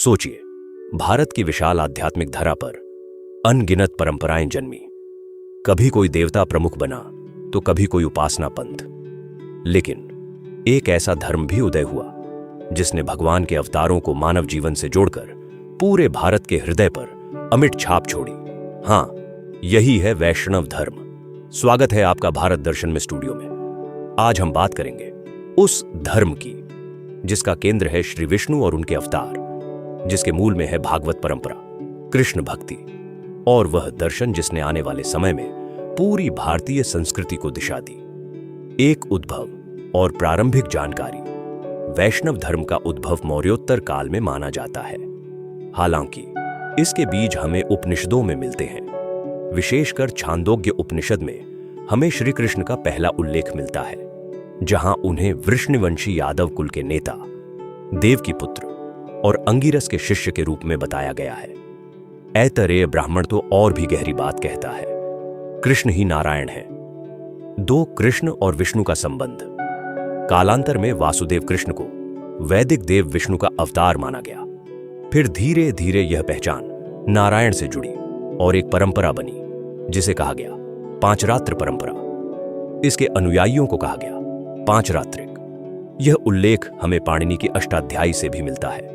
सोचिए, भारत की विशाल आध्यात्मिक धरा पर अनगिनत परंपराएं जन्मी। कभी कोई देवता प्रमुख बना तो कभी कोई उपासना पंथ। लेकिन एक ऐसा धर्म भी उदय हुआ जिसने भगवान के अवतारों को मानव जीवन से जोड़कर पूरे भारत के हृदय पर अमिट छाप छोड़ी। हां, यही है वैष्णव धर्म। स्वागत है आपका भारत दर्शन में स्टूडियो में। आज हम बात करेंगे उस धर्म की जिसका केंद्र है श्री विष्णु और उनके अवतार, जिसके मूल में है भागवत परंपरा, कृष्ण भक्ति और वह दर्शन जिसने आने वाले समय में पूरी भारतीय संस्कृति को दिशा दी। एक उद्भव और प्रारंभिक जानकारी। वैष्णव धर्म का उद्भव मौर्योत्तर काल में माना जाता है। हालांकि इसके बीज हमें उपनिषदों में मिलते हैं। विशेषकर छांदोग्य उपनिषद में हमें श्री कृष्ण का पहला उल्लेख मिलता है, जहां उन्हें वृष्णिवंशी यादव कुल के नेता, देव की पुत्र और अंगिरस के शिष्य के रूप में बताया गया है। ऐतरेय ब्राह्मण तो और भी गहरी बात कहता है, कृष्ण ही नारायण है। दो कृष्ण और विष्णु का संबंध। कालांतर में वासुदेव कृष्ण को वैदिक देव विष्णु का अवतार माना गया। फिर धीरे धीरे यह पहचान नारायण से जुड़ी और एक परंपरा बनी जिसे कहा गया पांचरात्र परंपरा। इसके अनुयायियों को कहा गया पांचरात्रिक। यह उल्लेख हमें पाणिनि की अष्टाध्यायी से भी मिलता है,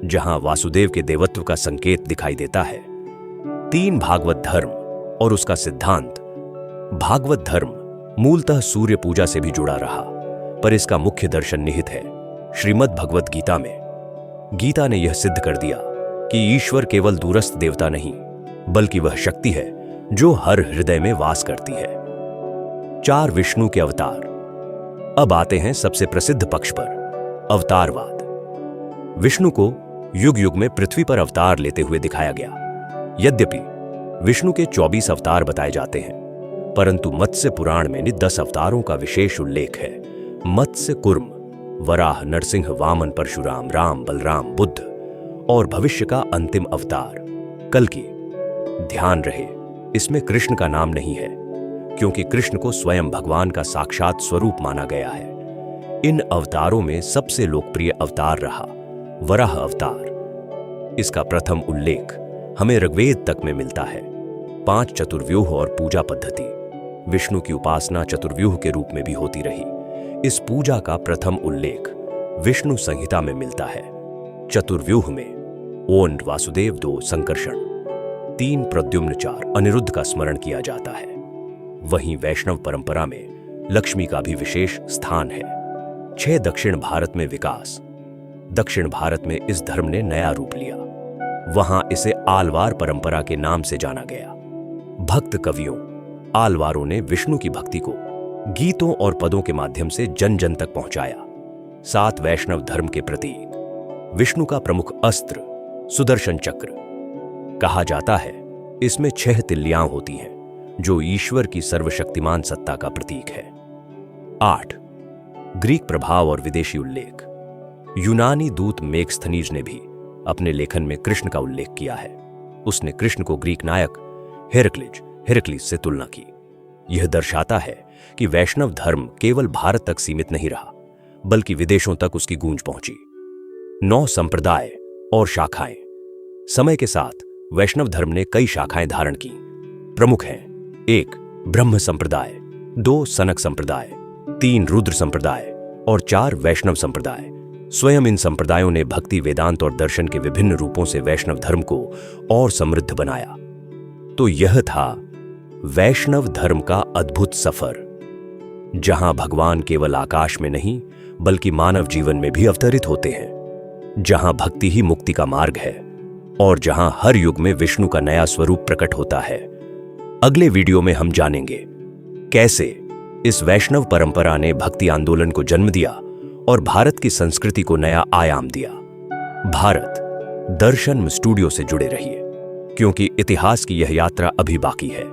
जहां वासुदेव के देवत्व का संकेत दिखाई देता है। तीन भागवत धर्म और उसका सिद्धांत। भागवत धर्म मूलतः सूर्य पूजा से भी जुड़ा रहा, पर इसका मुख्य दर्शन निहित है श्रीमद् भगवत गीता में। गीता ने यह सिद्ध कर दिया कि ईश्वर केवल दूरस्थ देवता नहीं, बल्कि वह शक्ति है जो हर हृदय में वास करती है। चार विष्णु के अवतार। अब आते हैं सबसे प्रसिद्ध पक्ष पर, अवतारवाद। विष्णु को युग युग में पृथ्वी पर अवतार लेते हुए दिखाया गया। यद्यपि विष्णु के 24 अवतार बताए जाते हैं, परंतु मत्स्य पुराण में 10 अवतारों का विशेष उल्लेख है। मत्स्य, कुर्म, वराह, नरसिंह, वामन, परशुराम, राम, बलराम, बुद्ध और भविष्य का अंतिम अवतार कल्कि। ध्यान रहे, इसमें कृष्ण का नाम नहीं है, क्योंकि कृष्ण को स्वयं भगवान का साक्षात स्वरूप माना गया है। इन अवतारों में सबसे लोकप्रिय अवतार रहा वराह अवतार। इसका प्रथम उल्लेख हमें ऋग्वेद तक में मिलता है। 5 चतुर्व्यूह और पूजा पद्धति। विष्णु की उपासना चतुर्व्यूह के रूप में भी होती रही। इस पूजा का प्रथम उल्लेख विष्णु संहिता में मिलता है। चतुर्व्यूह में ओन वासुदेव, 2 संकर्षण, 3 प्रद्युम्न, 4 अनिरुद्ध का स्मरण किया जाता है। वहीं वैष्णव परंपरा में लक्ष्मी का भी विशेष स्थान है। 6 दक्षिण भारत में विकास। दक्षिण भारत में इस धर्म ने नया रूप लिया। वहां इसे आलवार परंपरा के नाम से जाना गया। भक्त कवियों आलवारों ने विष्णु की भक्ति को गीतों और पदों के माध्यम से जन जन तक पहुंचाया। 7 वैष्णव धर्म के प्रतीक। विष्णु का प्रमुख अस्त्र सुदर्शन चक्र। कहा जाता है इसमें 6 तिल्लियां होती हैं, जो ईश्वर की सर्वशक्तिमान सत्ता का प्रतीक है। 8 ग्रीक प्रभाव और विदेशी उल्लेख। यूनानी दूत मेगस्थनीज ने भी अपने लेखन में कृष्ण का उल्लेख किया है। उसने कृष्ण को ग्रीक नायक हेरक्लिस से तुलना की। यह दर्शाता है कि वैष्णव धर्म केवल भारत तक सीमित नहीं रहा, बल्कि विदेशों तक उसकी गूंज पहुंची। 9 संप्रदाय और शाखाएं। समय के साथ वैष्णव धर्म ने कई शाखाएं धारण की। प्रमुख हैं 1 ब्रह्म संप्रदाय, 2 सनक संप्रदाय, 3 रुद्र संप्रदाय और 4 वैष्णव संप्रदाय। स्वयं इन संप्रदायों ने भक्ति, वेदांत और दर्शन के विभिन्न रूपों से वैष्णव धर्म को और समृद्ध बनाया। तो यह था वैष्णव धर्म का अद्भुत सफर, जहां भगवान केवल आकाश में नहीं बल्कि मानव जीवन में भी अवतरित होते हैं, जहां भक्ति ही मुक्ति का मार्ग है और जहां हर युग में विष्णु का नया स्वरूप प्रकट होता है। अगले वीडियो में हम जानेंगे कैसे इस वैष्णव परंपरा ने भक्ति आंदोलन को जन्म दिया और भारत की संस्कृति को नया आयाम दिया। भारत दर्शन स्टूडियो से जुड़े रहिए, क्योंकि इतिहास की यह यात्रा अभी बाकी है।